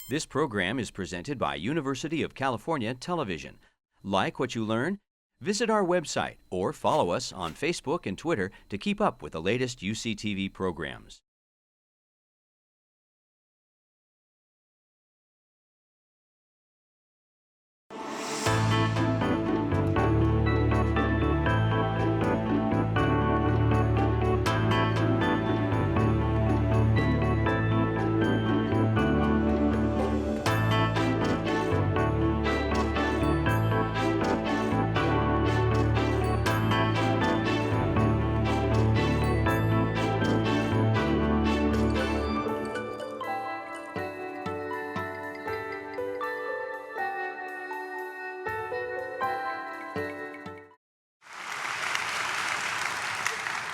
This program is presented by University of California Television. Like what you learn? Visit our website or follow us on Facebook and Twitter to keep up with the latest UCTV programs.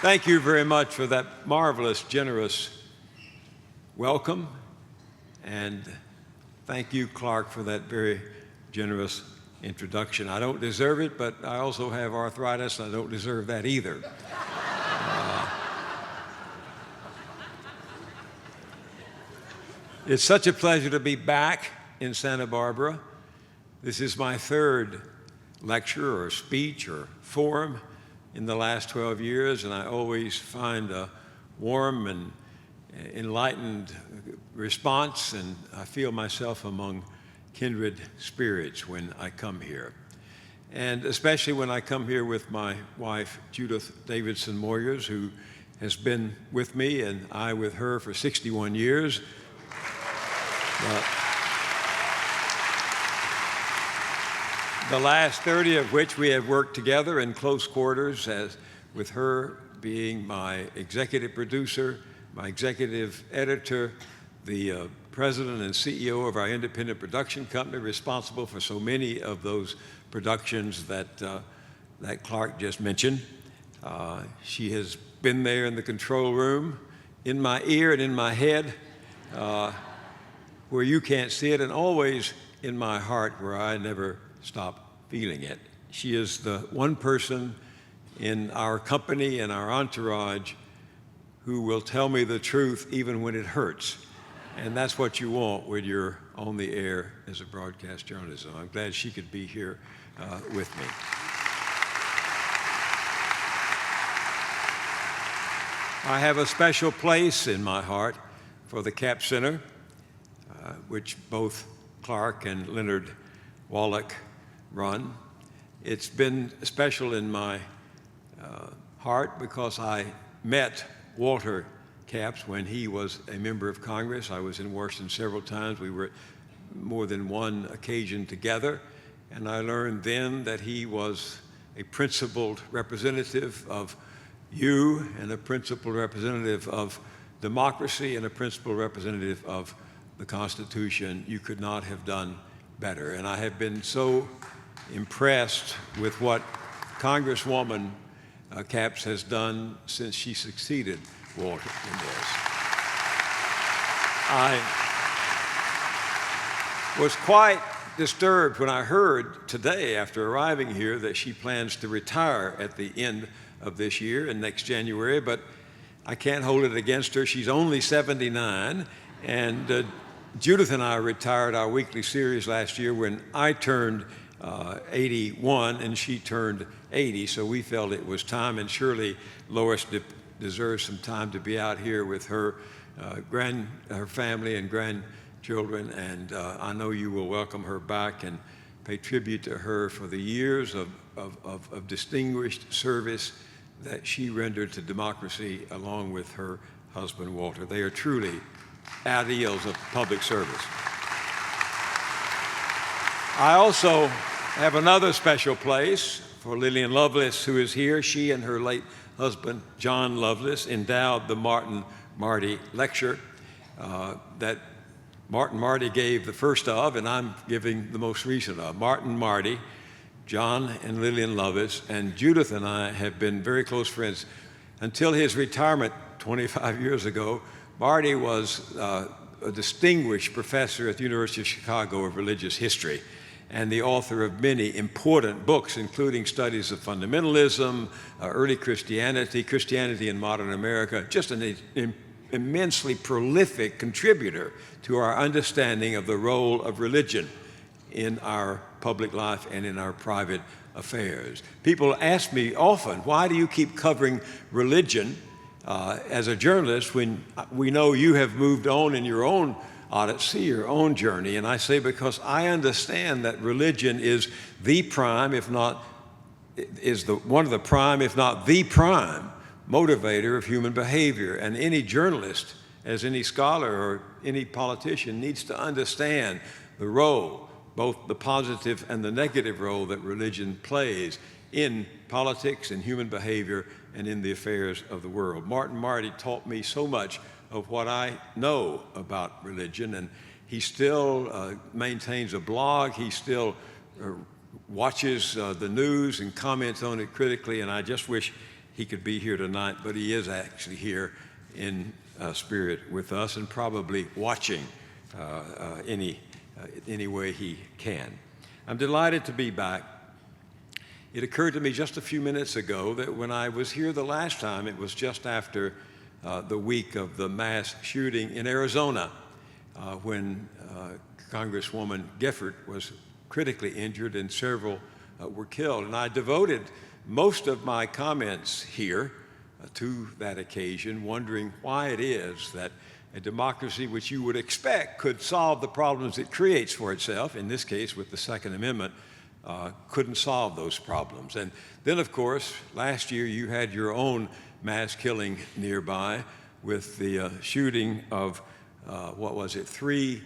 Thank you very much for that marvelous, generous welcome. And thank you, Clark, for that very generous introduction. I don't deserve it, but I also have arthritis, and I don't deserve that either. It's such a pleasure to be back in Santa Barbara. This is my third lecture or speech or forum in the last 12 years, and I always find a warm and enlightened response, and I feel myself among kindred spirits when I come here. And especially when I come here with my wife, Judith Davidson Moyers, who has been with me and I with her for 61 years. The last 30 of which we have worked together in close quarters, as with her being my executive producer, my executive editor, the president and CEO of our independent production company, responsible for so many of those productions that Clark just mentioned. She has been there in the control room, in my ear and in my head, where you can't see it, and always in my heart where I never stop feeling it. She is the one person in our company and our entourage who will tell me the truth even when it hurts. And that's what you want when you're on the air as a broadcast journalist. I'm glad she could be here with me. I have a special place in my heart for the Cap Center, which both Clark and Leonard Wallach run. It's been special in my heart because I met Walter Capps when he was a member of Congress. I was in Washington several times. We were at more than one occasion together, and I learned then that he was a principled representative of you, and a principled representative of democracy, and a principled representative of the Constitution. You could not have done better. And I have been so impressed with what Congresswoman Capps has done since she succeeded Walter in this. I was quite disturbed when I heard today, after arriving here, that she plans to retire at the end of this year and next January, but I can't hold it against her. She's only 79, and Judith and I retired our weekly series last year when I turned 81 and she turned 80, so we felt it was time, and surely Lois deserves some time to be out here with her family and grandchildren, and I know you will welcome her back and pay tribute to her for the years of distinguished service that she rendered to democracy along with her husband, Walter. They are truly ideals of public service. I also have another special place for Lillian Lovelace, who is here. She and her late husband, John Lovelace, endowed the Marty Lecture that Marty gave the first of, and I'm giving the most recent of. Marty, John and Lillian Lovelace, and Judith and I have been very close friends. Until his retirement 25 years ago, Marty was a distinguished professor at the University of Chicago of religious history and the author of many important books, including studies of fundamentalism, early Christianity, Christianity in modern America, just an immensely prolific contributor to our understanding of the role of religion in our public life and in our private affairs. People ask me often, why do you keep covering religion as a journalist when we know you have moved on in your own odyssey, your own journey? And I say, because I understand that religion is the prime, if not, one of the prime, if not the prime, motivator of human behavior. And any journalist, as any scholar or any politician, needs to understand the role, both the positive and the negative role that religion plays in politics and human behavior and in the affairs of the world. Marty taught me so much of what I know about religion, and he still maintains a blog. He still watches the news and comments on it critically, and I just wish he could be here tonight, but he is actually here in spirit with us and probably watching any way he can. I'm delighted to be back. It occurred to me just a few minutes ago that when I was here the last time, it was just after the week of the mass shooting in Arizona, when Congresswoman Gifford was critically injured and several were killed. And I devoted most of my comments here to that occasion, wondering why it is that a democracy which you would expect could solve the problems it creates for itself, in this case with the Second Amendment, couldn't solve those problems. And then, of course, last year you had your own mass killing nearby with the shooting of, 3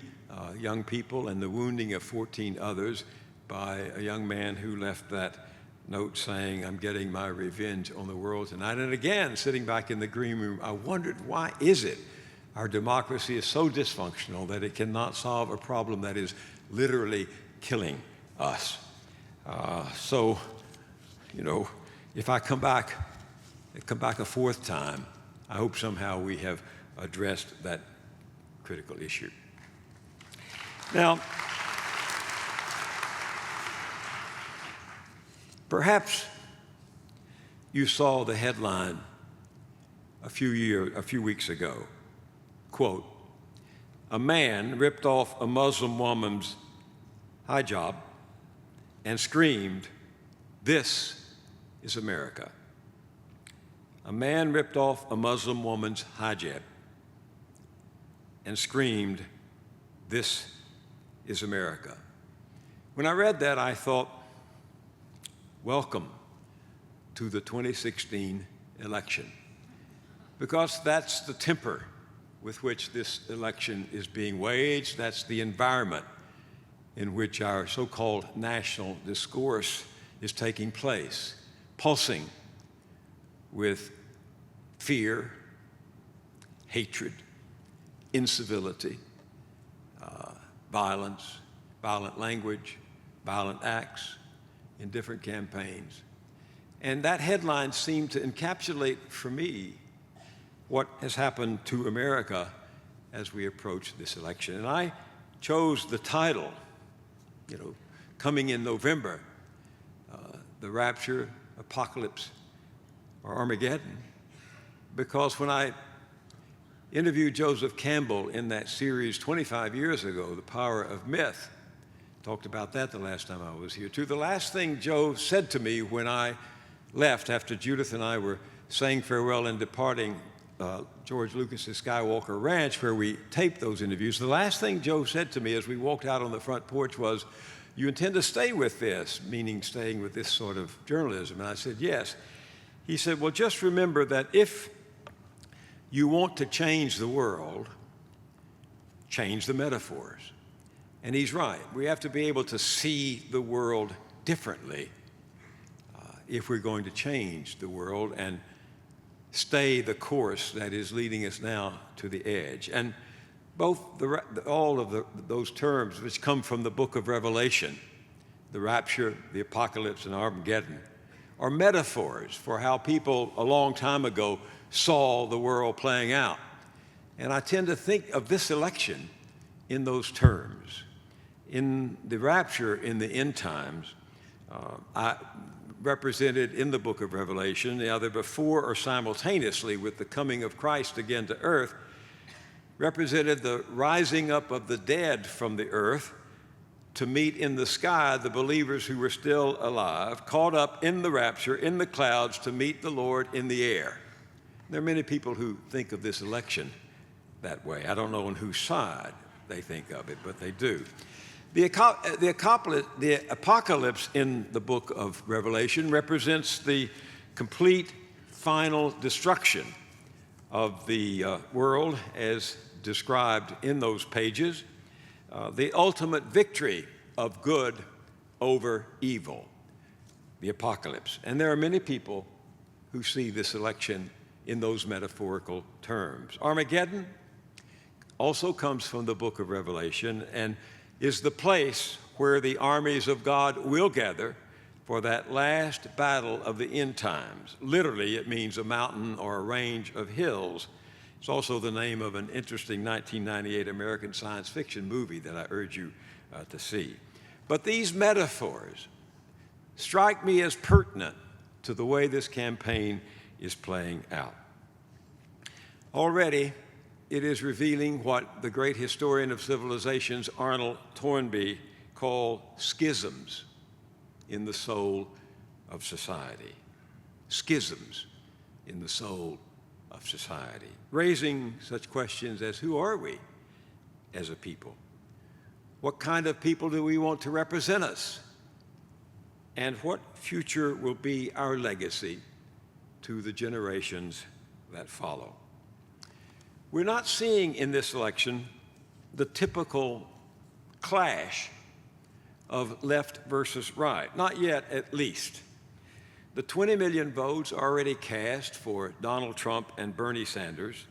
young people and the wounding of 14 others by a young man who left that note saying, "I'm getting my revenge on the world tonight." And again, sitting back in the green room, I wondered, why is it our democracy is so dysfunctional that it cannot solve a problem that is literally killing us? So, if I come back a fourth time, I hope somehow we have addressed that critical issue. Now, perhaps you saw the headline a few weeks ago. Quote, "A man ripped off a Muslim woman's hijab and screamed, 'This is America.'" A man ripped off a Muslim woman's hijab and screamed, "This is America." When I read that, I thought, welcome to the 2016 election, because that's the temper with which this election is being waged. That's the environment in which our so-called national discourse is taking place, pulsing with fear, hatred, incivility, violence, violent language, violent acts in different campaigns. And that headline seemed to encapsulate for me what has happened to America as we approach this election. And I chose the title, coming in November, the rapture, apocalypse, or Armageddon, because when I interviewed Joseph Campbell in that series 25 years ago, The Power of Myth, talked about that the last time I was here too. The last thing Joe said to me when I left after Judith and I were saying farewell and departing George Lucas's Skywalker Ranch, where we taped those interviews, the last thing Joe said to me as we walked out on the front porch was, "You intend to stay with this," meaning staying with this sort of journalism. And I said, "Yes." He said, "Well, just remember that if you want to change the world, change the metaphors." And he's right. We have to be able to see the world differently if we're going to change the world and stay the course that is leading us now to the edge. And all of those terms which come from the book of Revelation, the rapture, the apocalypse, and Armageddon, are metaphors for how people a long time ago saw the world playing out. And I tend to think of this election in those terms. In the rapture, in the end times, I represented in the book of Revelation, either before or simultaneously with the coming of Christ again to earth, represented the rising up of the dead from the earth to meet in the sky the believers who were still alive, caught up in the rapture, in the clouds, to meet the Lord in the air. There are many people who think of this election that way. I don't know on whose side they think of it, but they do. The apocalypse in the book of Revelation represents the complete final destruction of the world as described in those pages, the ultimate victory of good over evil, the apocalypse. And there are many people who see this election in those metaphorical terms. Armageddon also comes from the book of Revelation and is the place where the armies of God will gather for that last battle of the end times. Literally, it means a mountain or a range of hills. It's also the name of an interesting 1998 American science fiction movie that I urge you to see. But these metaphors strike me as pertinent to the way this campaign is playing out. Already, it is revealing what the great historian of civilizations, Arnold Toynbee, called schisms in the soul of society. Schisms in the soul of society, raising such questions as who are we as a people? What kind of people do we want to represent us? And what future will be our legacy to the generations that follow? We're not seeing in this election the typical clash of left versus right, not yet at least. The 20 million votes already cast for Donald Trump and Bernie Sanders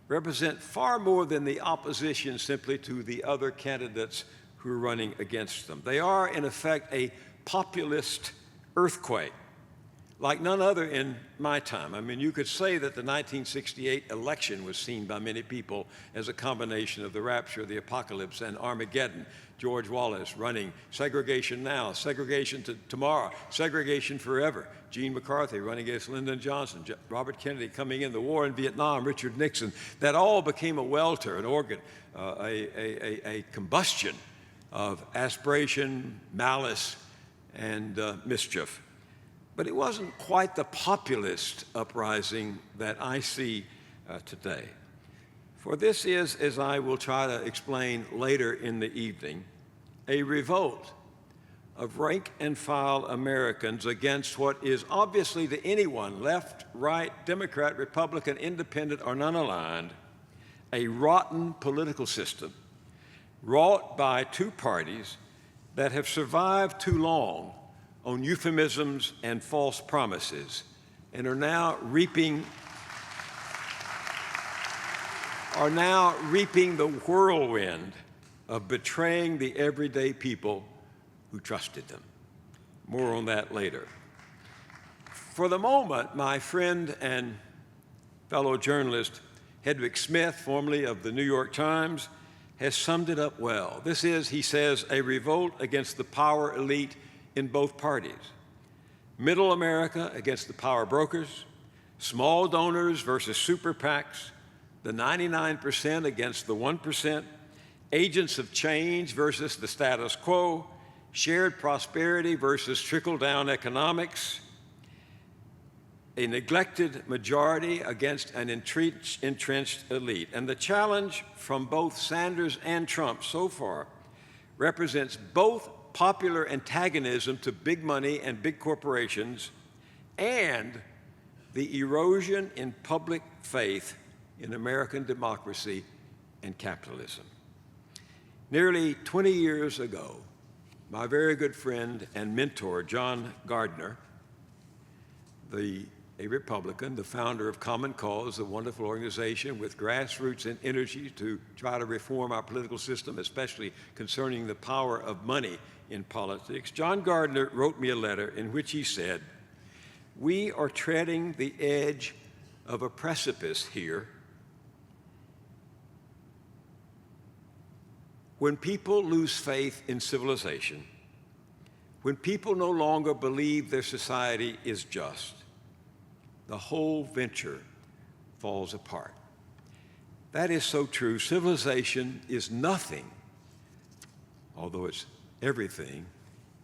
represent far more than the opposition simply to the other candidates who are running against them. They are, in effect, a populist earthquake, like none other in my time. I mean, you could say that the 1968 election was seen by many people as a combination of the rapture, the apocalypse, and Armageddon. George Wallace running segregation now, segregation tomorrow, segregation forever. Gene McCarthy running against Lyndon Johnson, Robert Kennedy coming in, the war in Vietnam, Richard Nixon. That all became a welter, an organ, a combustion of aspiration, malice, and mischief. But it wasn't quite the populist uprising that I see today. For this is, as I will try to explain later in the evening, a revolt of rank-and-file Americans against what is obviously to anyone, left, right, Democrat, Republican, independent, or none-aligned, a rotten political system wrought by two parties that have survived too long on euphemisms and false promises and are now reaping the whirlwind of betraying the everyday people who trusted them. More on that later. For the moment, my friend and fellow journalist Hedwig Smith, formerly of the New York Times, has summed it up well. This is, he says, a revolt against the power elite in both parties. Middle America against the power brokers, small donors versus super PACs, the 99% against the 1%, agents of change versus the status quo, shared prosperity versus trickle-down economics, a neglected majority against an entrenched elite. And the challenge from both Sanders and Trump so far represents both popular antagonism to big money and big corporations and the erosion in public faith in American democracy and capitalism. Nearly 20 years ago, my very good friend and mentor, John Gardner, a Republican, the founder of Common Cause, a wonderful organization with grassroots and energy to try to reform our political system, especially concerning the power of money in politics. John Gardner wrote me a letter in which he said, "We are treading the edge of a precipice here. When people lose faith in civilization, when people no longer believe their society is just, the whole venture falls apart." That is so true. Civilization is nothing, although it's everything.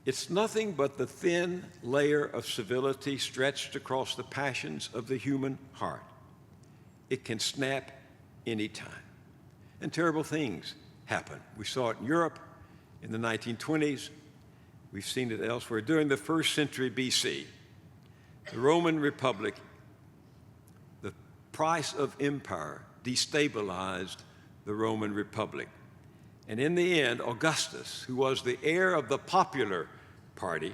It's nothing but the thin layer of civility stretched across the passions of the human heart. It can snap anytime. And terrible things happen. We saw it in Europe in the 1920s. We've seen it elsewhere. During the first century BC, the Roman Republic, the price of empire destabilized the Roman Republic. And in the end, Augustus, who was the heir of the popular party,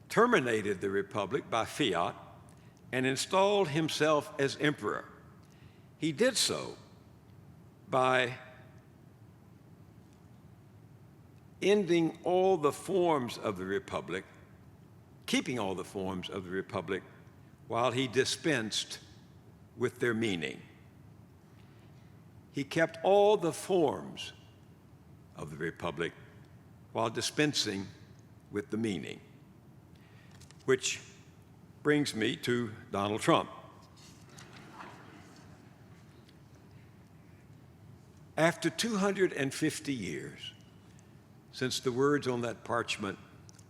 terminated the republic by fiat and installed himself as emperor. He did so by ending all the forms of the republic, keeping all the forms of the republic, while he dispensed with their meaning. He kept all the forms of the republic while dispensing with the meaning. Which brings me to Donald Trump. After 250 years since the words on that parchment,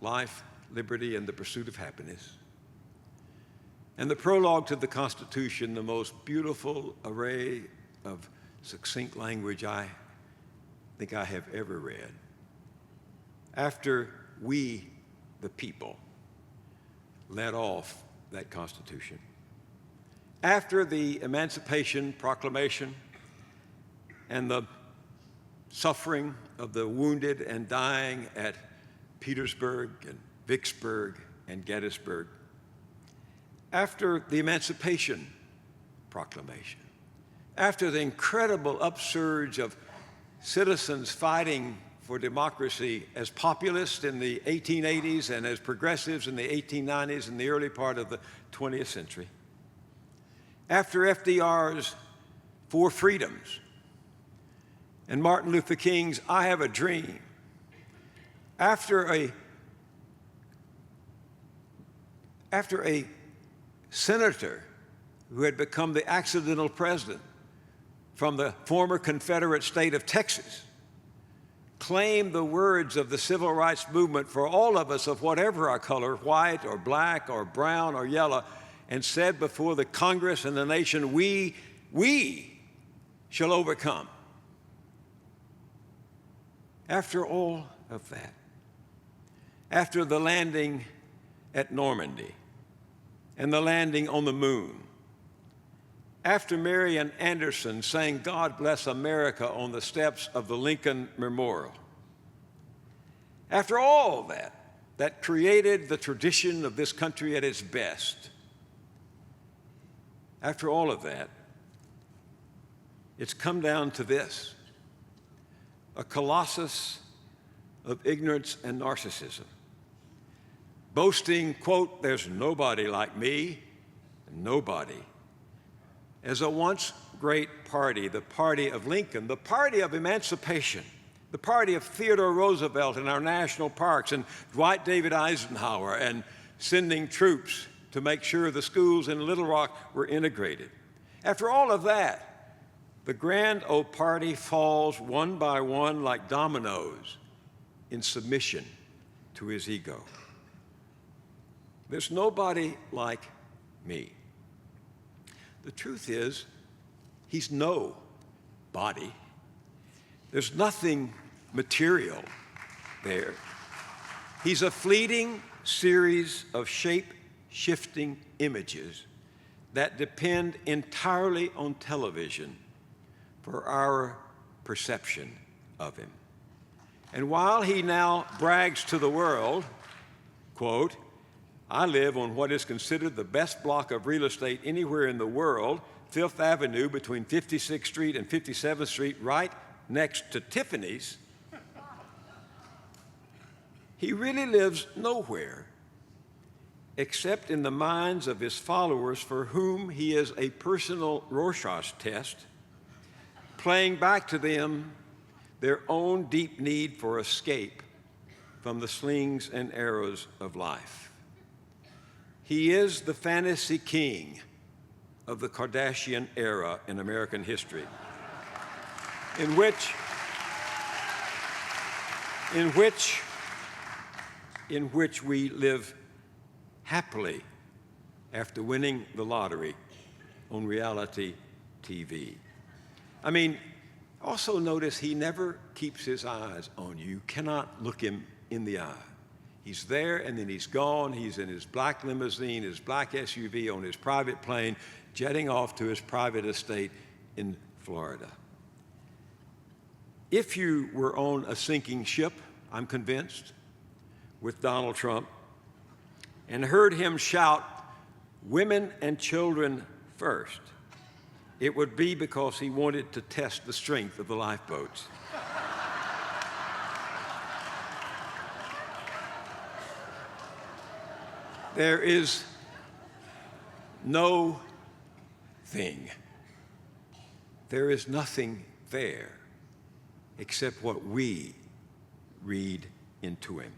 life, liberty, and the pursuit of happiness, and the prologue to the Constitution, the most beautiful array of succinct language I think I have ever read, after we, the people, led off that Constitution, after the Emancipation Proclamation and the suffering of the wounded and dying at Petersburg and Vicksburg and Gettysburg, after the Emancipation Proclamation, after the incredible upsurge of citizens fighting for democracy as populists in the 1880s and as progressives in the 1890s and the early part of the 20th century, after FDR's Four Freedoms and Martin Luther King's I Have a Dream, after a senator who had become the accidental president from the former Confederate state of Texas claimed the words of the civil rights movement for all of us of whatever our color, white or black or brown or yellow, and said before the Congress and the nation, we shall overcome. After all of that, after the landing at Normandy and the landing on the moon, after Marian Anderson sang God Bless America on the steps of the Lincoln Memorial, after all that created the tradition of this country at its best, after all of that, it's come down to this: a colossus of ignorance and narcissism, boasting, quote, "There's nobody like me," nobody. As a once great party, the party of Lincoln, the party of emancipation, the party of Theodore Roosevelt in our national parks and Dwight David Eisenhower and sending troops to make sure the schools in Little Rock were integrated. After all of that, the grand old party falls one by one like dominoes in submission to his ego. There's nobody like me. The truth is, he's no body. There's nothing material there. He's a fleeting series of shape-shifting images that depend entirely on television for our perception of him. And while he now brags to the world, quote, "I live on what is considered the best block of real estate anywhere in the world, Fifth Avenue between 56th Street and 57th Street, right next to Tiffany's," he really lives nowhere except in the minds of his followers, for whom he is a personal Rorschach test, playing back to them their own deep need for escape from the slings and arrows of life. He is the fantasy king of the Kardashian era in American history. in which we live happily after winning the lottery on reality TV. I mean, also notice he never keeps his eyes on you. You cannot look him in the eye. He's there and then he's gone. He's in his black limousine, his black SUV, on his private plane, jetting off to his private estate in Florida. If you were on a sinking ship, I'm convinced, with Donald Trump, and heard him shout, "Women and children first," it would be because he wanted to test the strength of the lifeboats. There is no thing, there is nothing there except what we read into him.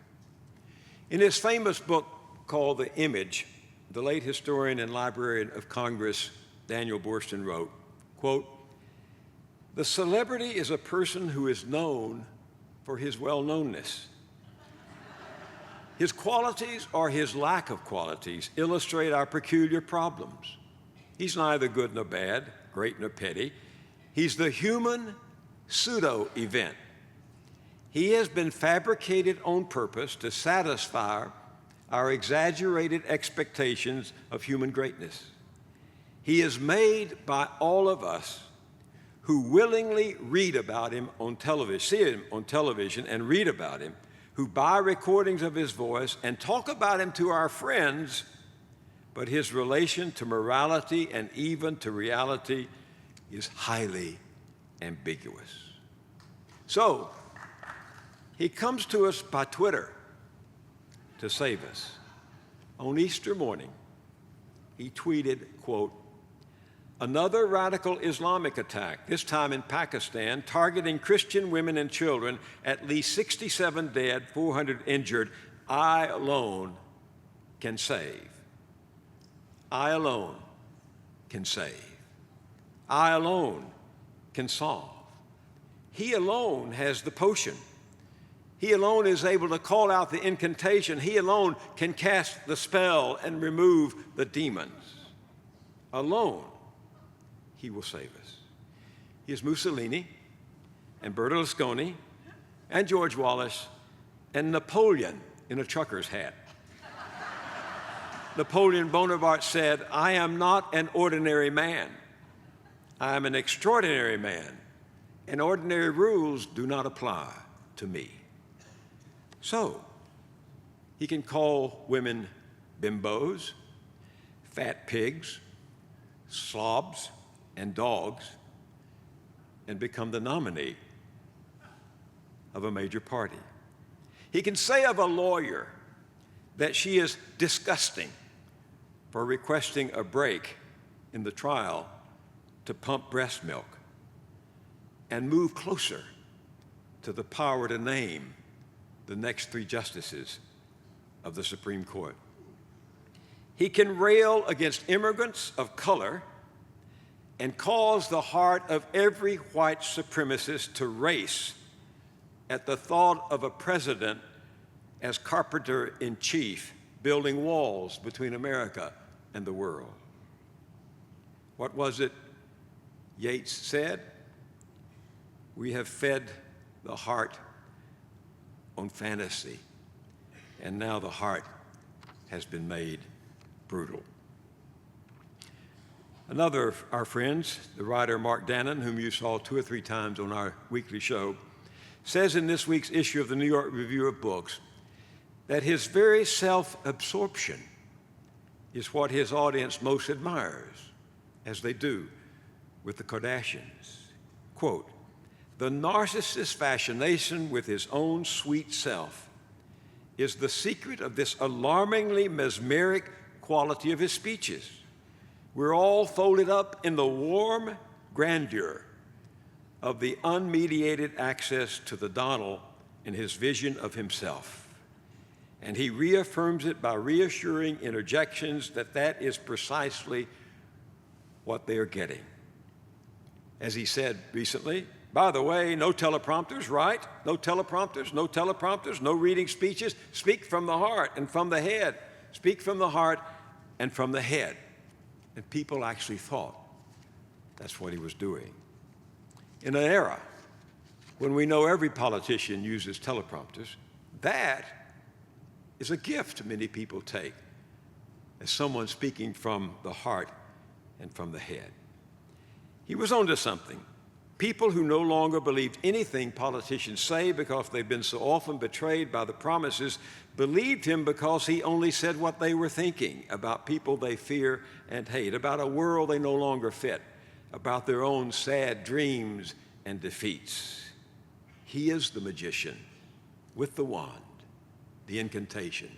In his famous book called The Image, the late historian and librarian of Congress, Daniel Boorstin, wrote, quote, "The celebrity is a person who is known for his well-knownness. His qualities or his lack of qualities illustrate our peculiar problems. He's neither good nor bad, great nor petty. He's the human pseudo-event. He has been fabricated on purpose to satisfy our exaggerated expectations of human greatness. He is made by all of us who willingly read about him on television, see him on television and read about him, who buy recordings of his voice and talk about him to our friends, but his relation to morality and even to reality is highly ambiguous." So, he comes to us by Twitter to save us. On Easter morning, he tweeted, quote, "Another radical Islamic attack, this time in Pakistan, targeting Christian women and children, at least 67 dead, 400 injured. I alone can save. I alone can save. I alone can solve. He alone has the potion. He alone is able to call out the incantation. He alone can cast the spell and remove the demons. Alone, he will save us." He is Mussolini and Berlusconi and George Wallace and Napoleon in a trucker's hat. Napoleon Bonaparte said, "I am not an ordinary man. I am an extraordinary man, and ordinary rules do not apply to me." So, he can call women bimbos, fat pigs, slobs, and dogs, and become the nominee of a major party. He can say of a lawyer that she is disgusting for requesting a break in the trial to pump breast milk, and move closer to the power to name the next 3 justices of the Supreme Court. He can rail against immigrants of color and cause the heart of every white supremacist to race at the thought of a president as carpenter-in-chief building walls between America and the world. What was it Yeats said? "We have fed the heart on fantasy, and now the heart has been made brutal." Another of our friends, the writer Mark Dannon, whom you saw 2 or 3 times on our weekly show, says in this week's issue of the New York Review of Books that his very self-absorption is what his audience most admires, as they do with the Kardashians. Quote, "The narcissist's fascination with his own sweet self is the secret of this alarmingly mesmeric quality of his speeches. We're all folded up in the warm grandeur of the unmediated access to the Donald in his vision of himself. And he reaffirms it by reassuring interjections that that is precisely what they are getting. As he said recently, By the way, no teleprompters, right? No teleprompters, no teleprompters, no reading speeches. Speak from the heart and from the head. Speak from the heart and from the head. And people actually thought that's what he was doing. In an era when we know every politician uses teleprompters, that is a gift many people take as someone speaking from the heart and from the head. He was onto something. People who no longer believed anything politicians say because they've been so often betrayed by the promises believed him because he only said what they were thinking about people they fear and hate, about a world they no longer fit, about their own sad dreams and defeats. He is the magician with the wand, the incantation,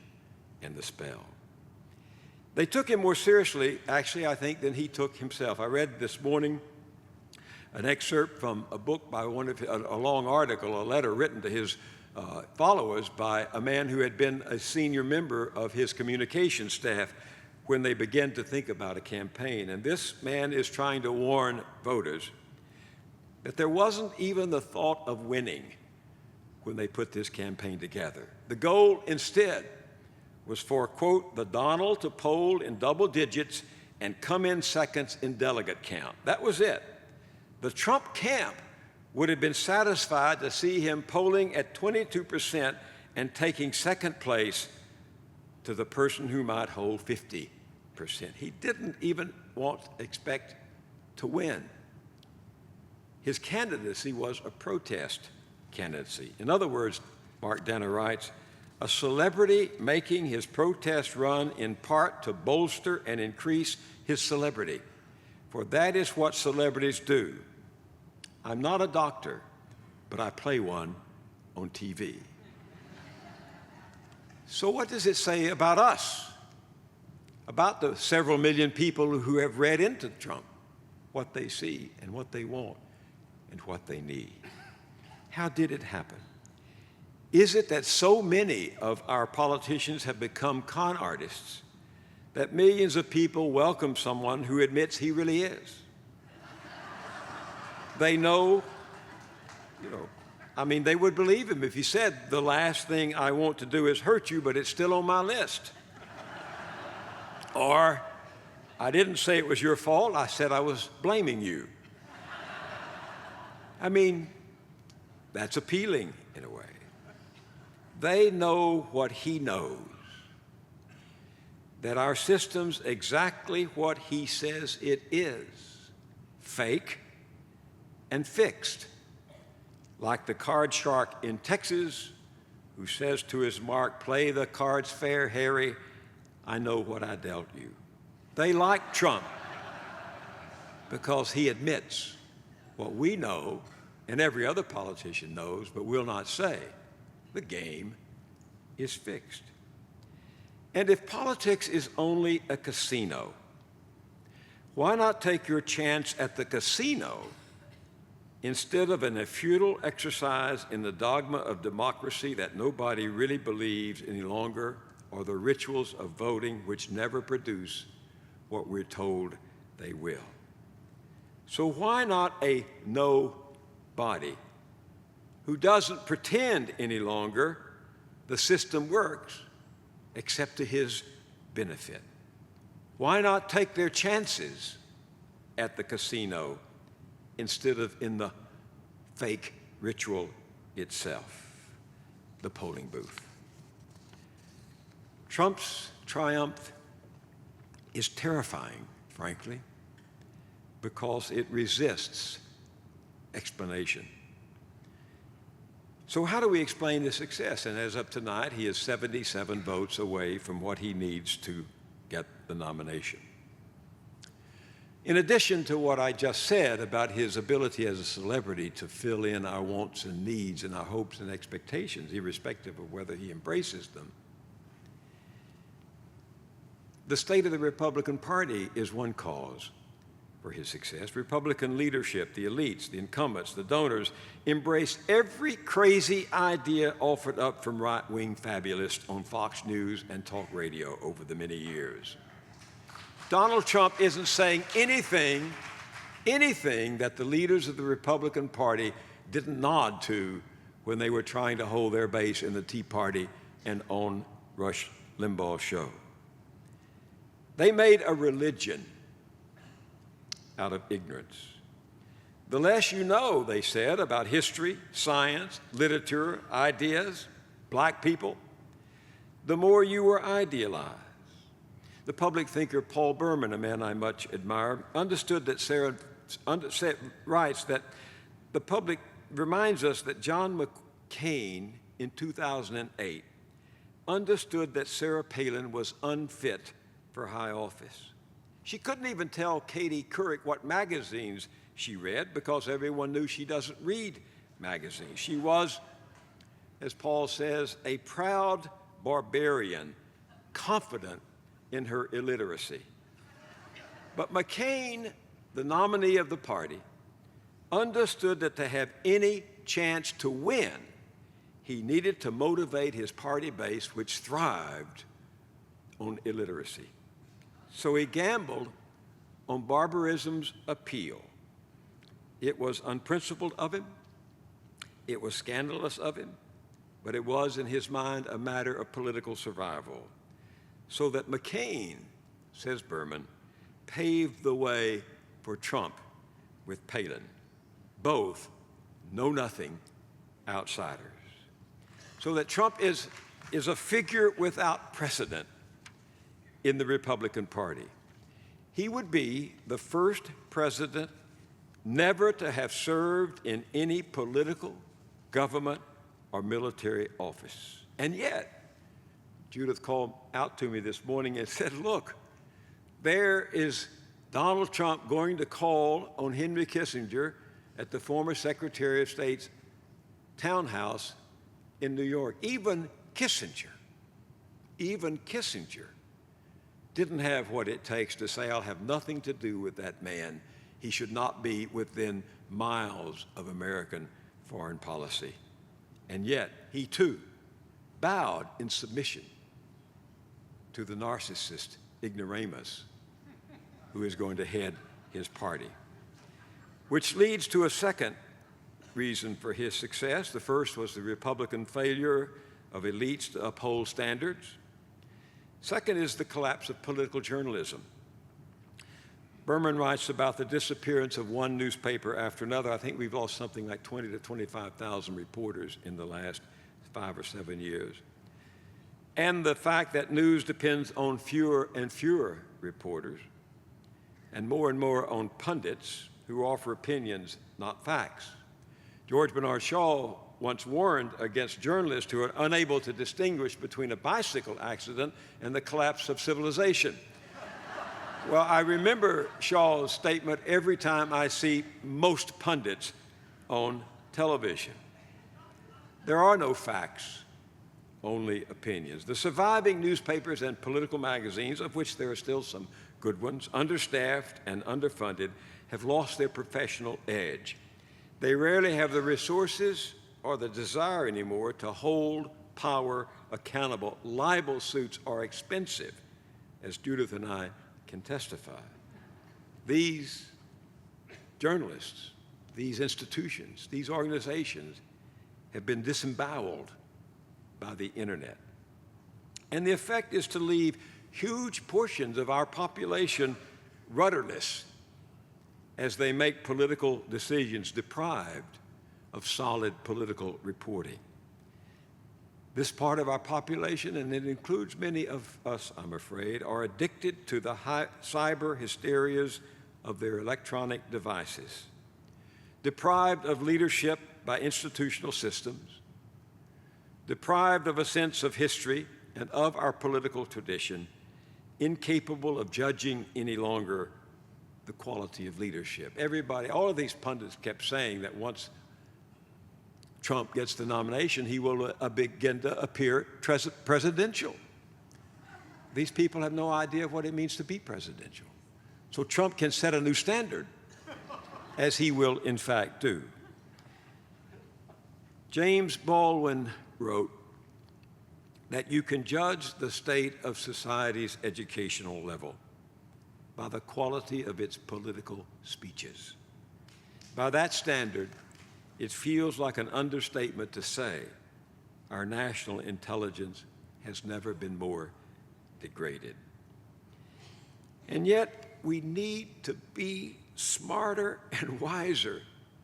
and the spell. They took him more seriously, actually, I think, than he took himself. I read this morning an excerpt from a book by a long article, a letter written to his followers by a man who had been a senior member of his communication staff when they began to think about a campaign. And this man is trying to warn voters that there wasn't even the thought of winning when they put this campaign together. The goal instead was for, quote, the Donald to poll in double digits and come in seconds in delegate count. That was it. The Trump camp would have been satisfied to see him polling at 22% and taking second place to the person who might hold 50%. He didn't even expect to win. His candidacy was a protest candidacy. In other words, Mark Danner writes, a celebrity making his protest run in part to bolster and increase his celebrity. For that is what celebrities do. I'm not a doctor, but I play one on TV. So what does it say about us? About the several million people who have read into Trump, what they see and what they want and what they need. How did it happen? Is it that so many of our politicians have become con artists that millions of people welcome someone who admits he really is? They know, they would believe him if he said, the last thing I want to do is hurt you, but it's still on my list. Or, I didn't say it was your fault, I said I was blaming you. That's appealing in a way. They know what he knows, that our system's exactly what he says it is, fake and fixed, like the card shark in Texas who says to his mark, play the cards fair, Harry, I know what I dealt you. They like Trump because he admits what we know and every other politician knows but will not say. The game is fixed. And if politics is only a casino, why not take your chance at the casino instead of in a futile exercise in the dogma of democracy that nobody really believes any longer, or the rituals of voting which never produce what we're told they will? So why not a nobody who doesn't pretend any longer the system works except to his benefit? Why not take their chances at the casino instead of in the fake ritual itself, the polling booth? Trump's triumph is terrifying, frankly, because it resists explanation. So how do we explain this success? And as of tonight, he is 77 votes away from what he needs to get the nomination. In addition to what I just said about his ability as a celebrity to fill in our wants and needs and our hopes and expectations, irrespective of whether he embraces them, the state of the Republican Party is one cause for his success. Republican leadership, the elites, the incumbents, the donors, embrace every crazy idea offered up from right-wing fabulists on Fox News and talk radio over the many years. Donald Trump isn't saying anything anything that the leaders of the Republican Party didn't nod to when they were trying to hold their base in the Tea Party and on Rush Limbaugh's show. They made a religion out of ignorance. The less you know, they said, about history, science, literature, ideas, black people, the more you were idealized. The public thinker Paul Berman, a man I much admire, understood that writes that the public reminds us that John McCain in 2008 understood that Sarah Palin was unfit for high office. She couldn't even tell Katie Couric what magazines she read because everyone knew she doesn't read magazines. She was, as Paul says, a proud barbarian, confident in her illiteracy. But McCain, the nominee of the party, understood that to have any chance to win, he needed to motivate his party base, which thrived on illiteracy. So he gambled on barbarism's appeal. It was unprincipled of him, it was scandalous of him, but it was, in his mind, a matter of political survival. So that McCain, says Berman, paved the way for Trump with Palin, both know-nothing outsiders. So that Trump is a figure without precedent in the Republican Party. He would be the first president never to have served in any political, government, or military office. And yet, Judith called out to me this morning and said, look, there is Donald Trump going to call on Henry Kissinger at the former Secretary of State's townhouse in New York. Even Kissinger didn't have what it takes to say, I'll have nothing to do with that man. He should not be within miles of American foreign policy. And yet, he too bowed in submission to the narcissist ignoramus who is going to head his party. Which leads to a second reason for his success. The first was the Republican failure of elites to uphold standards. Second is the collapse of political journalism. Berman writes about the disappearance of one newspaper after another. I think we've lost something like 20 to 25,000 reporters in the last 5 or 7 years. And the fact that news depends on fewer and fewer reporters and more on pundits who offer opinions, not facts. George Bernard Shaw once warned against journalists who are unable to distinguish between a bicycle accident and the collapse of civilization. Well, I remember Shaw's statement every time I see most pundits on television. There are no facts, only opinions. The surviving newspapers and political magazines, of which there are still some good ones, understaffed and underfunded, have lost their professional edge. They rarely have the resources or the desire anymore to hold power accountable. Libel suits are expensive, as Judith and I can testify. These journalists, these institutions, these organizations have been disemboweled by the internet. And the effect is to leave huge portions of our population rudderless as they make political decisions, deprived of solid political reporting. This part of our population, and it includes many of us, I'm afraid, are addicted to the cyber hysterias of their electronic devices, deprived of leadership by institutional systems, deprived of a sense of history and of our political tradition, incapable of judging any longer the quality of leadership. Everybody, all of these pundits kept saying that once Trump gets the nomination, he will begin to appear presidential. These people have no idea what it means to be presidential. So Trump can set a new standard, as he will in fact do. James Baldwin wrote that you can judge the state of society's educational level by the quality of its political speeches. By that standard, it feels like an understatement to say our national intelligence has never been more degraded. And yet, we need to be smarter and wiser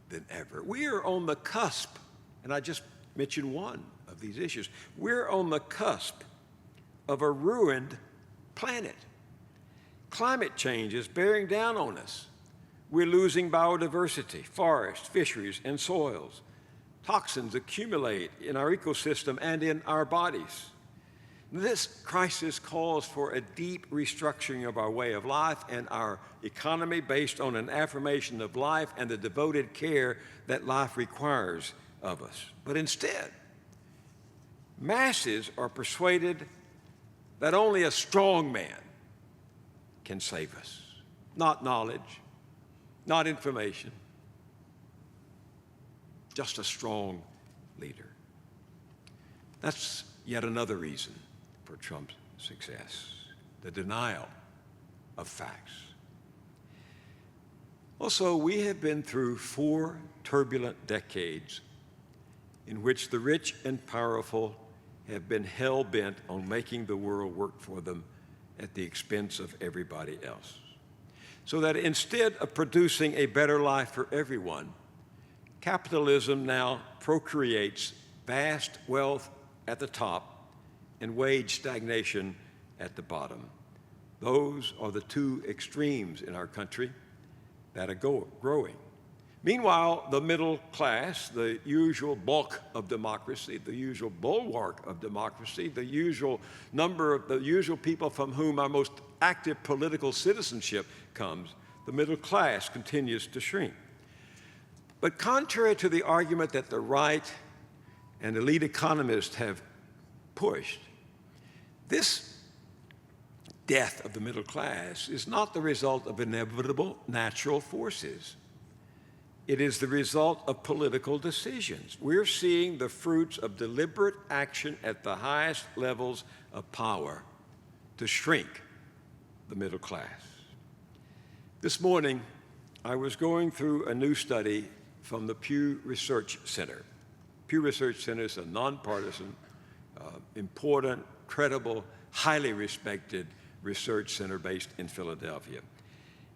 than ever. We are on the cusp, and I just mentioned one of these issues. We're on the cusp of a ruined planet. Climate change is bearing down on us. We're losing biodiversity, forests, fisheries, and soils. Toxins accumulate in our ecosystem and in our bodies. This crisis calls for a deep restructuring of our way of life and our economy based on an affirmation of life and the devoted care that life requires of us. But instead, masses are persuaded that only a strong man can save us. Not knowledge, not information, just a strong leader. That's yet another reason for Trump's success, the denial of facts. Also, we have been through 4 turbulent decades in which the rich and powerful have been hell-bent on making the world work for them at the expense of everybody else. So that instead of producing a better life for everyone, capitalism now procreates vast wealth at the top and wage stagnation at the bottom. Those are the 2 extremes in our country that are growing. Meanwhile, the middle class, the usual bulk of democracy, the usual bulwark of democracy, the usual people from whom our most active political citizenship comes, the middle class continues to shrink. But contrary to the argument that the right and elite economists have pushed, this death of the middle class is not the result of inevitable natural forces. It is the result of political decisions. We're seeing the fruits of deliberate action at the highest levels of power to shrink the middle class. This morning, I was going through a new study from the Pew Research Center. Pew Research Center is a nonpartisan, important, credible, highly respected research center based in Philadelphia.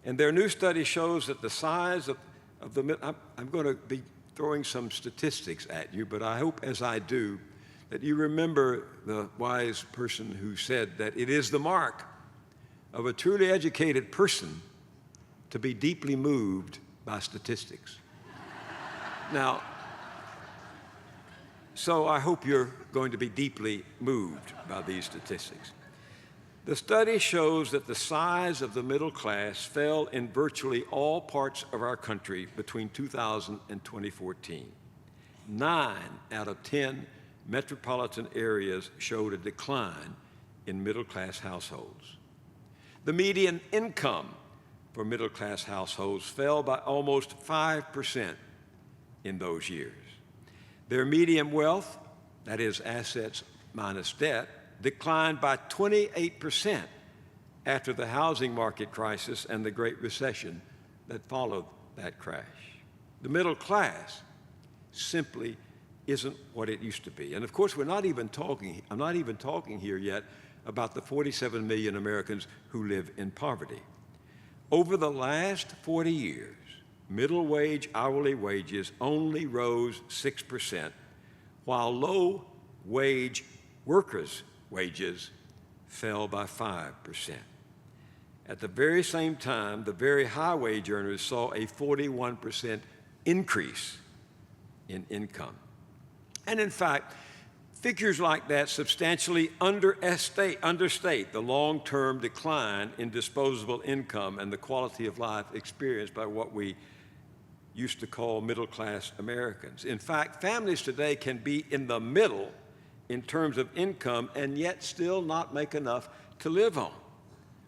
And their new study shows that the size of I'm going to be throwing some statistics at you, but I hope as I do that you remember the wise person who said that it is the mark of a truly educated person to be deeply moved by statistics. Now, so I hope you're going to be deeply moved by these statistics. The study shows that the size of the middle class fell in virtually all parts of our country between 2000 and 2014. 9 out of 10 metropolitan areas showed a decline in middle-class households. The median income for middle-class households fell by almost 5% in those years. Their median wealth, that is assets minus debt, declined by 28% after the housing market crisis and the Great Recession that followed that crash. The middle class simply isn't what it used to be. And of course, I'm not even talking here yet about the 47 million Americans who live in poverty. Over the last 40 years, middle wage hourly wages only rose 6%, while low wage workers' wages fell by 5%. At the very same time, the very high wage earners saw a 41% increase in income. And in fact, figures like that substantially understate the long-term decline in disposable income and the quality of life experienced by what we used to call middle-class Americans. In fact, families today can be in the middle in terms of income and yet still not make enough to live on.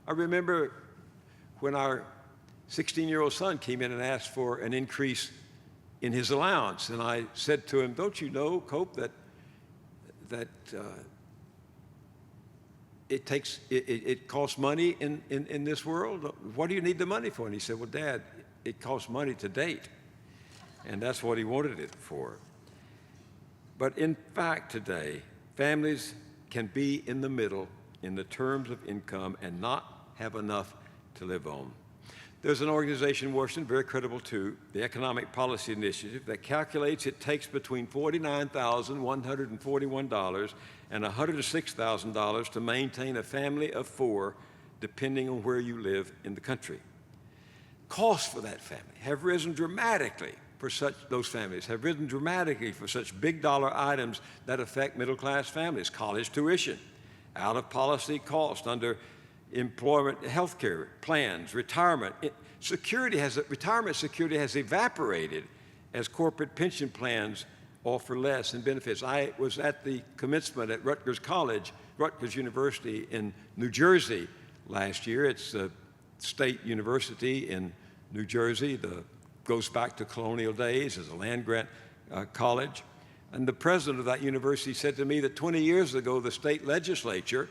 I remember when our 16-year-old son came in and asked for an increase in his allowance, and I said to him, "Don't you know, Cope, that it costs money in this world? What do you need the money for?" And he said, "Well, Dad, it costs money to date." and that's what he wanted it for. But in fact, today, families can be in the middle in the terms of income and not have enough to live on. There's an organization in Washington, very credible too, the Economic Policy Initiative, that calculates it takes between $49,141 and $106,000 to maintain a family of four, depending on where you live in the country. Costs for that family have risen dramatically for those families have risen dramatically for such big dollar items that affect middle-class families. College tuition, out-of-policy cost under employment, health care plans, retirement. Retirement security has evaporated as corporate pension plans offer less in benefits. I was at the commencement at Rutgers University in New Jersey last year. It's a state university in New Jersey. Goes back to colonial days as a land-grant college. And the president of that university said to me that 20 years ago, the state legislature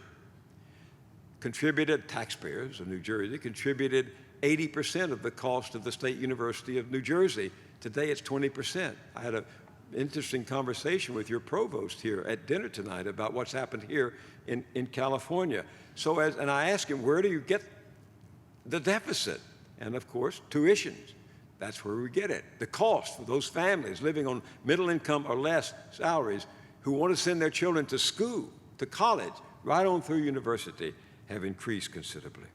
taxpayers of New Jersey contributed 80% of the cost of the State University of New Jersey. Today it's 20%. I had an interesting conversation with your provost here at dinner tonight about what's happened here in California. And I asked him, where do you get the deficit? And of course, tuitions. That's where we get it. The cost for those families living on middle income or less salaries who want to send their children to school, to college, right on through university, have increased considerably.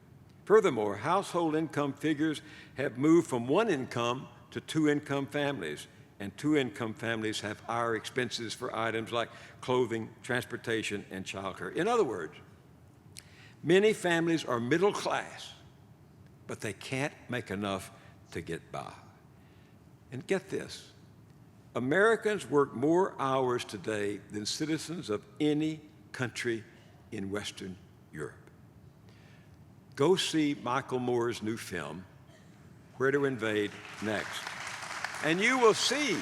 Furthermore, household income figures have moved from one income to two income families, and two income families have higher expenses for items like clothing, transportation, and childcare. In other words, many families are middle class, but they can't make enough to get by. And get this, Americans work more hours today than citizens of any country in Western Europe. Go see Michael Moore's new film, Where to Invade Next, and you will see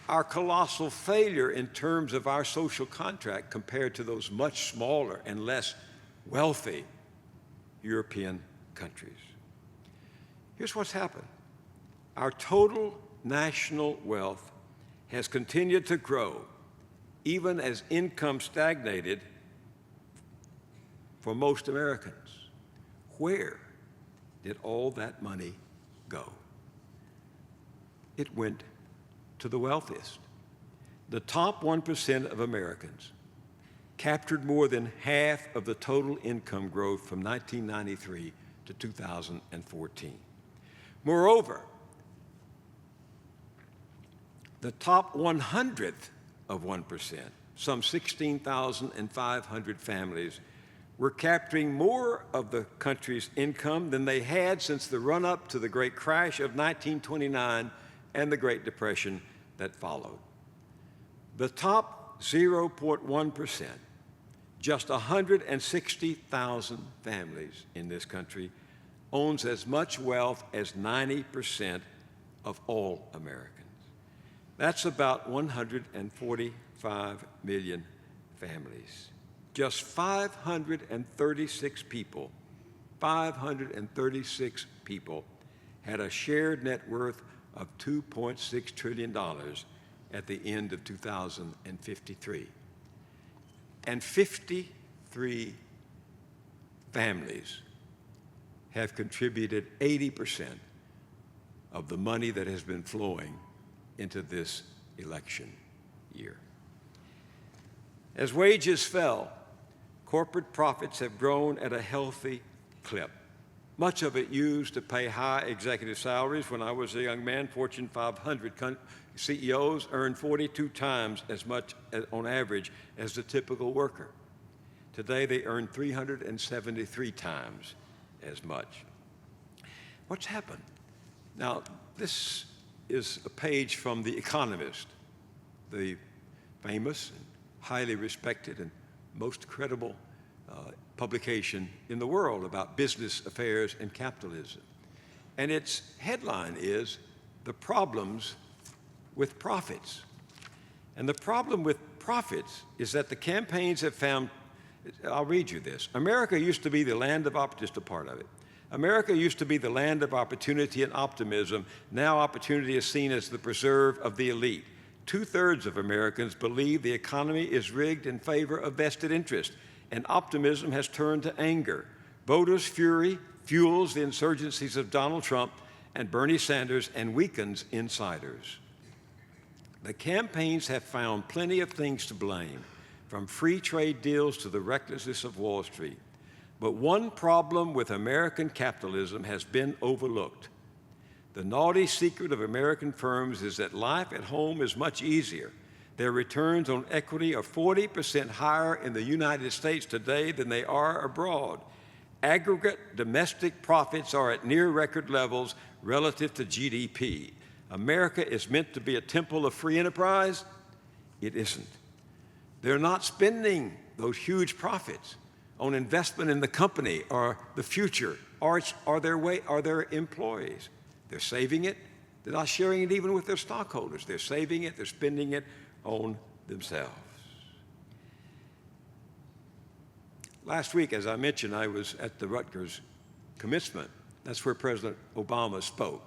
our colossal failure in terms of our social contract compared to those much smaller and less wealthy European countries. Here's what's happened. Our total national wealth has continued to grow even as income stagnated for most Americans. Where did all that money go? It went to the wealthiest. The top 1% of Americans captured more than half of the total income growth from 1993 to 2014. Moreover, the top 100th of 1%, some 16,500 families, were capturing more of the country's income than they had since the run-up to the Great Crash of 1929 and the Great Depression that followed. The top 0.1%, just 160,000 families in this country, owns as much wealth as 90% of all Americans. That's about 145 million families. Just 536 people had a shared net worth of $2.6 trillion at the end of 2053. And 53 families have contributed 80% of the money that has been flowing into this election year. As wages fell, corporate profits have grown at a healthy clip, much of it used to pay high executive salaries. When I was a young man, Fortune 500 CEOs earned 42 times as much on average as the typical worker. Today, they earn 373 times as much. What's happened? Now, this is a page from The Economist, the famous and highly respected and most credible publication in the world about business affairs and capitalism. And its headline is, "The Problems with Profits." And the problem with profits is that the campaigns have found, I'll read you this. America used to be the land of opportunity, just a part of it. America used to be the land of opportunity and optimism. Now opportunity is seen as the preserve of the elite. 2/3 of Americans believe the economy is rigged in favor of vested interest, and optimism has turned to anger. Voters' fury fuels the insurgencies of Donald Trump and Bernie Sanders and weakens insiders. The campaigns have found plenty of things to blame, from free trade deals to the recklessness of Wall Street. But one problem with American capitalism has been overlooked. The naughty secret of American firms is that life at home is much easier. Their returns on equity are 40% higher in the United States today than they are abroad. Aggregate domestic profits are at near record levels relative to GDP. America is meant to be a temple of free enterprise. It isn't. They're not spending those huge profits on investment in the company or the future or their employees. They're saving it. They're not sharing it even with their stockholders. They're saving it. They're spending it on themselves. Last week, as I mentioned, I was at the Rutgers commencement. That's where President Obama spoke.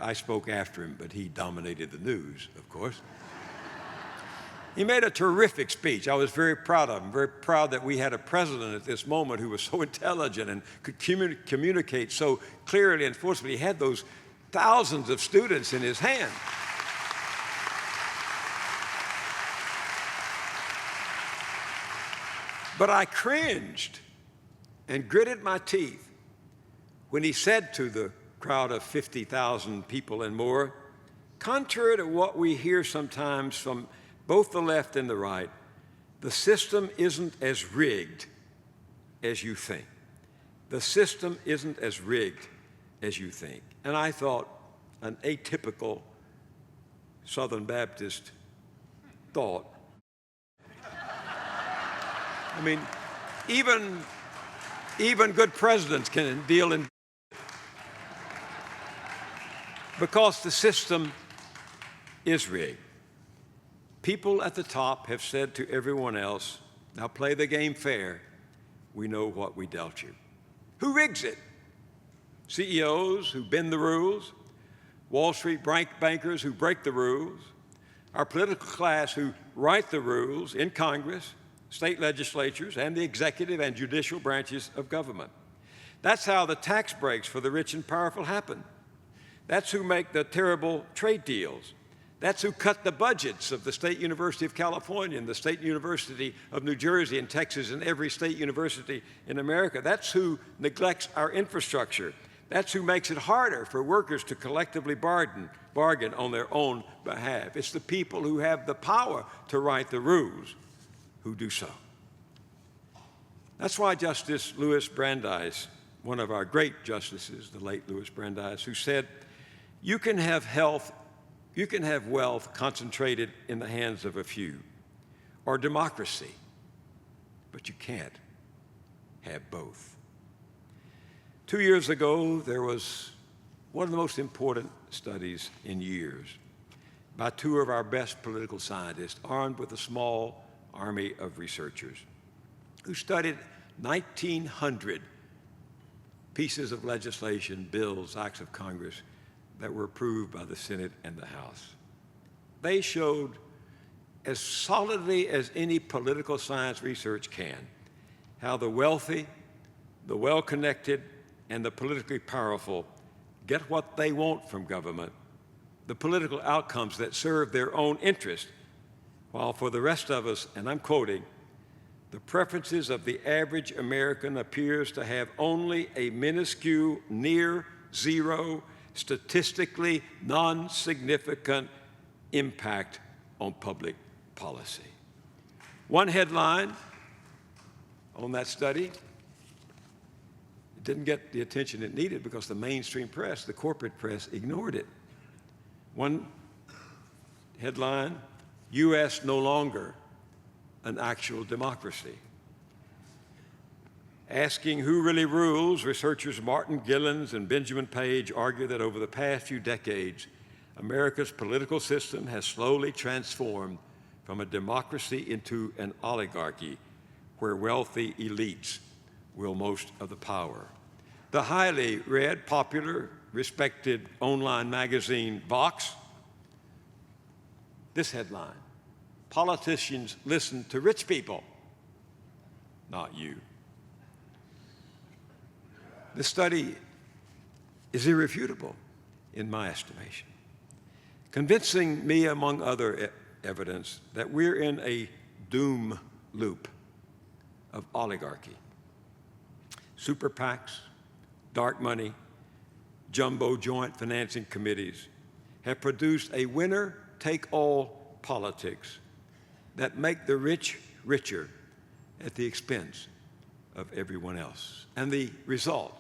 I spoke after him, but he dominated the news, of course. He made a terrific speech. I was very proud of him, very proud that we had a president at this moment who was so intelligent and could communicate so clearly and forcefully. He had those thousands of students in his hand. But I cringed and gritted my teeth when he said to the crowd of 50,000 people and more, contrary to what we hear sometimes from both the left and the right, the system isn't as rigged as you think. The system isn't as rigged as you think. And I thought, an atypical Southern Baptist thought. I mean, even good presidents can deal in, because the system is rigged. People at the top have said to everyone else, now play the game fair. We know what we dealt you. Who rigs it? CEOs who bend the rules, Wall Street bankers who break the rules, our political class who write the rules in Congress, state legislatures, and the executive and judicial branches of government. That's how the tax breaks for the rich and powerful happen. That's who make the terrible trade deals. That's who cut the budgets of the State University of California and the State University of New Jersey and Texas and every state university in America. That's who neglects our infrastructure. That's who makes it harder for workers to collectively bargain on their own behalf. It's the people who have the power to write the rules who do so. That's why Justice Louis Brandeis, one of our great justices, the late Louis Brandeis, who said, you can have wealth concentrated in the hands of a few, or democracy, but you can't have both. 2 years ago, there was one of the most important studies in years by two of our best political scientists, armed with a small army of researchers, who studied 1,900 pieces of legislation, bills, acts of Congress that were approved by the Senate and the House. They showed, as solidly as any political science research can, how the wealthy, the well-connected, and the politically powerful get what they want from government, the political outcomes that serve their own interest, while for the rest of us, and I'm quoting, the preferences of the average American appears to have only a minuscule, near zero, statistically non-significant impact on public policy. One headline on that study didn't get the attention it needed because the mainstream press, the corporate press, ignored it. One headline, U.S. no longer an actual democracy. Asking who really rules, researchers Martin Gillens and Benjamin Page argue that over the past few decades, America's political system has slowly transformed from a democracy into an oligarchy where wealthy elites wield most of the power. The highly read, popular, respected online magazine Vox, this headline: politicians listen to rich people, not you. The study is irrefutable in my estimation, convincing me, among other evidence, that we're in a doom loop of oligarchy. Super PACs, dark money, jumbo joint financing committees have produced a winner-take-all politics that make the rich richer at the expense of everyone else. And the result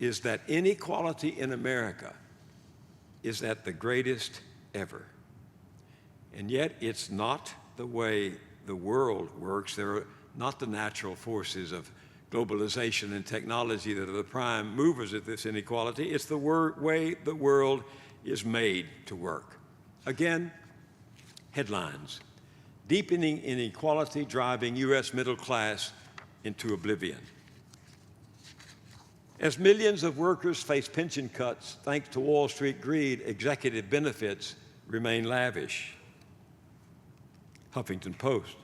is that inequality in America is at the greatest ever. And yet it's not the way the world works. There are not the natural forces of globalization and technology that are the prime movers of this inequality. It's the way the world is made to work. Again, headlines: deepening inequality driving U.S. middle class into oblivion. As millions of workers face pension cuts thanks to Wall Street greed, executive benefits remain lavish. Huffington Post: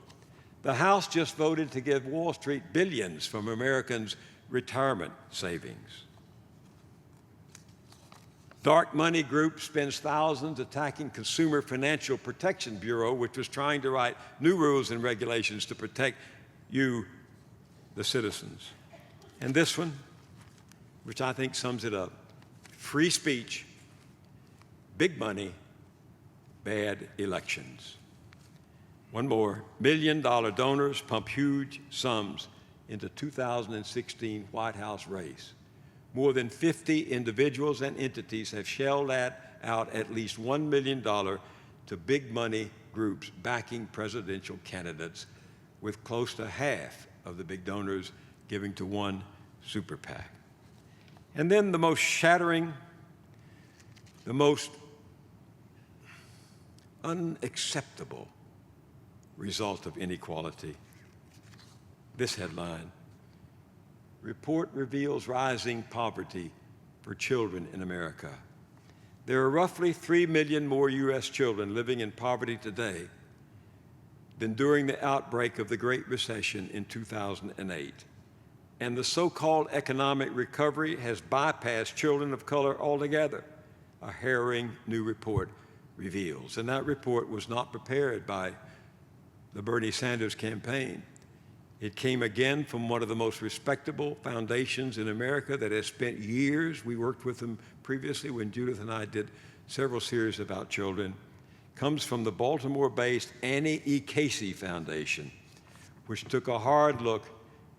the House just voted to give Wall Street billions from Americans' retirement savings. Dark money group spends thousands attacking Consumer Financial Protection Bureau, which was trying to write new rules and regulations to protect you, the citizens. And this one, which I think sums it up: free speech, big money, bad elections. One more: million-dollar donors pump huge sums into 2016 White House race. More than 50 individuals and entities have shelled out at least $1 million to big money groups backing presidential candidates, with close to half of the big donors giving to one super PAC. And then the most shattering, the most unacceptable result of inequality: this headline: report reveals rising poverty for children in America. There are roughly 3 million more U.S. children living in poverty today than during the outbreak of the Great Recession in 2008. And the so-called economic recovery has bypassed children of color altogether, a harrowing new report reveals. And that report was not prepared by the Bernie Sanders campaign. It came again from one of the most respectable foundations in America that has spent years. We worked with them previously when Judith and I did several series about children. Comes from the Baltimore-based Annie E. Casey Foundation, which took a hard look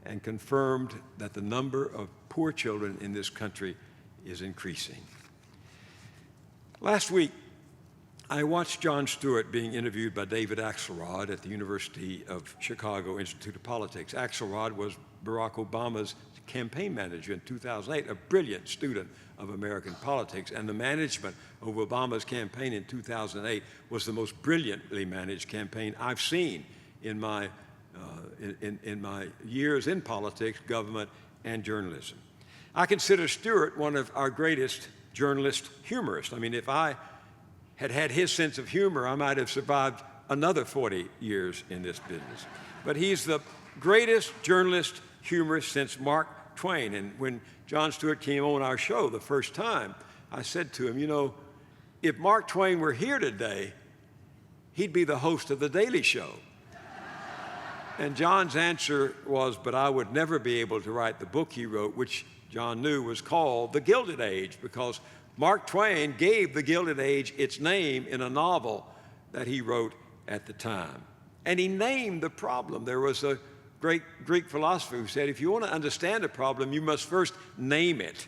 and confirmed that the number of poor children in this country is increasing. Last week, I watched Jon Stewart being interviewed by David Axelrod at the University of Chicago Institute of Politics. Axelrod was Barack Obama's campaign manager in 2008, a brilliant student of American politics, and the management of Obama's campaign in 2008 was the most brilliantly managed campaign I've seen in my years in politics, government, and journalism. I consider Stewart one of our greatest journalist humorists. I mean, if I had had his sense of humor, I might have survived another 40 years in this business. But he's the greatest journalist humorist since Mark Twain. And when Jon Stewart came on our show the first time, I said to him, you know, if Mark Twain were here today, he'd be the host of The Daily Show. And John's answer was, but I would never be able to write the book he wrote, which John knew was called The Gilded Age, because Mark Twain gave the Gilded Age its name in a novel that he wrote at the time. And he named the problem. There was a great Greek philosopher who said, if you want to understand a problem, you must first name it.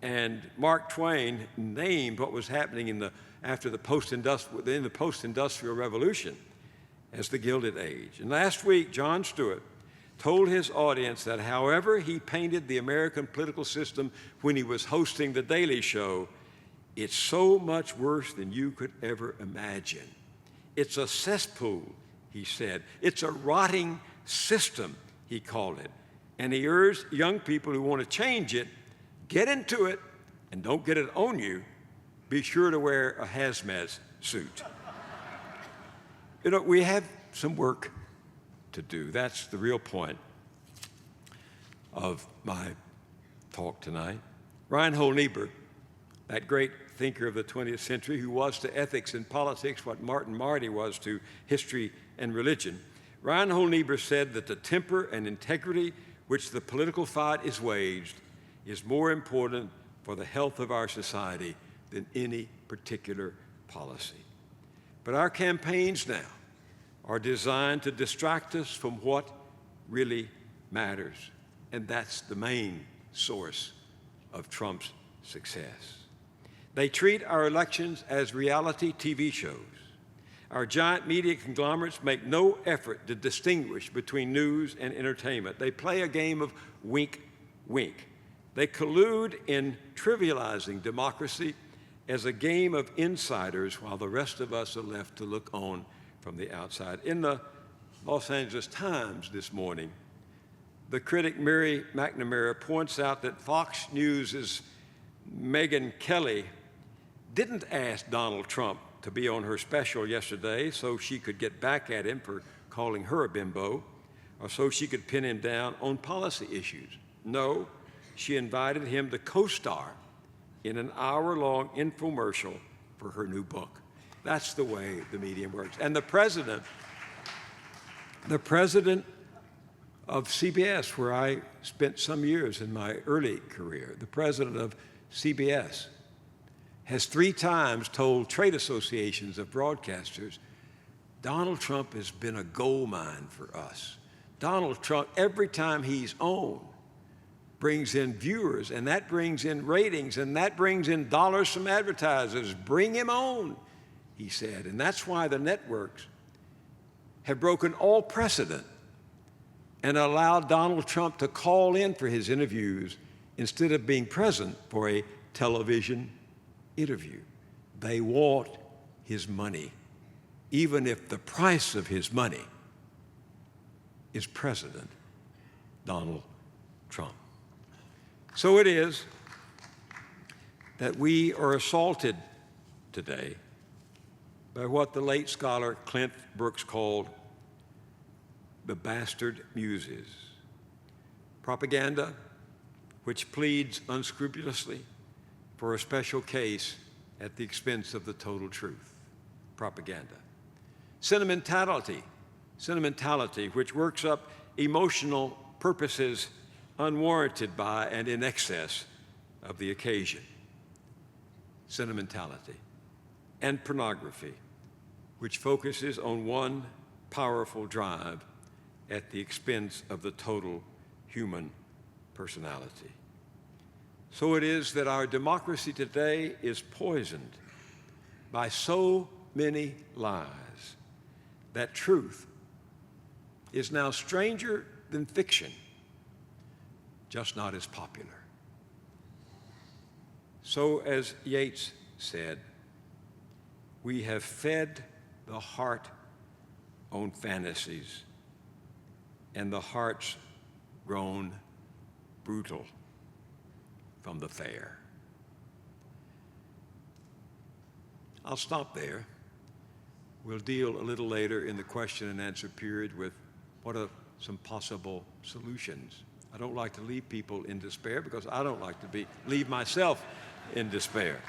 And Mark Twain named what was happening after the post-industrial revolution as the Gilded Age. And last week, Jon Stewart told his audience that however he painted the American political system when he was hosting The Daily Show, it's so much worse than you could ever imagine. It's a cesspool, he said. It's a rotting system, he called it. And he urged young people who want to change it, get into it and don't get it on you. Be sure to wear a hazmat suit. You know, we have some work to do. That's the real point of my talk tonight. Reinhold Niebuhr, that great thinker of the 20th century who was to ethics and politics what Marty was to history and religion, Reinhold Niebuhr said that the temper and integrity which the political fight is waged is more important for the health of our society than any particular policy. But our campaigns now are designed to distract us from what really matters, and that's the main source of Trump's success. They treat our elections as reality TV shows. Our giant media conglomerates make no effort to distinguish between news and entertainment. They play a game of wink, wink. They collude in trivializing democracy as a game of insiders while the rest of us are left to look on from the outside. In the Los Angeles Times this morning, the critic Mary McNamara points out that Fox News' Megyn Kelly didn't ask Donald Trump to be on her special yesterday so she could get back at him for calling her a bimbo, or so she could pin him down on policy issues. No, she invited him to co-star in an hour-long infomercial for her new book. That's the way the medium works. And the president of CBS, where I spent some years in my early career, the president of CBS, has 3 times told trade associations of broadcasters, Donald Trump has been a gold mine for us. Donald Trump, every time he's on, brings in viewers, and that brings in ratings, and that brings in dollars from advertisers. Bring him on, he said. And that's why the networks have broken all precedent and allowed Donald Trump to call in for his interviews instead of being present for a television interview. They want his money, even if the price of his money is President Donald Trump. So it is that we are assaulted today by what the late scholar Clint Brooks called the bastard muses. Propaganda which pleads unscrupulously for a special case at the expense of the total truth. Propaganda. Sentimentality which works up emotional purposes unwarranted by and in excess of the occasion. Sentimentality. And pornography, which focuses on one powerful drive at the expense of the total human personality. So it is that our democracy today is poisoned by so many lies that truth is now stranger than fiction, just not as popular. So, as Yeats said, we have fed the heart on fantasies, and the heart's grown brutal from the fair. I'll stop there. We'll deal a little later in the question and answer period with what are some possible solutions. I don't like to leave people in despair because I don't like to leave myself in despair.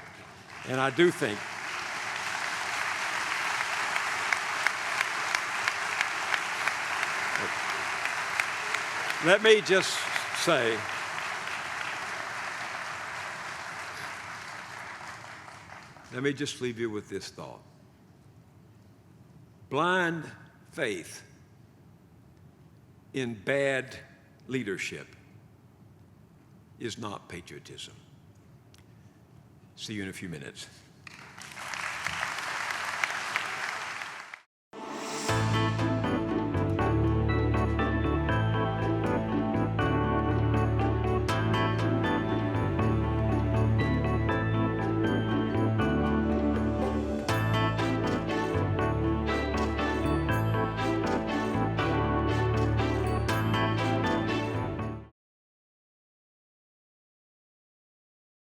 And I do think let me just say, let me just leave you with this thought. Blind faith in bad leadership is not patriotism. See you in a few minutes.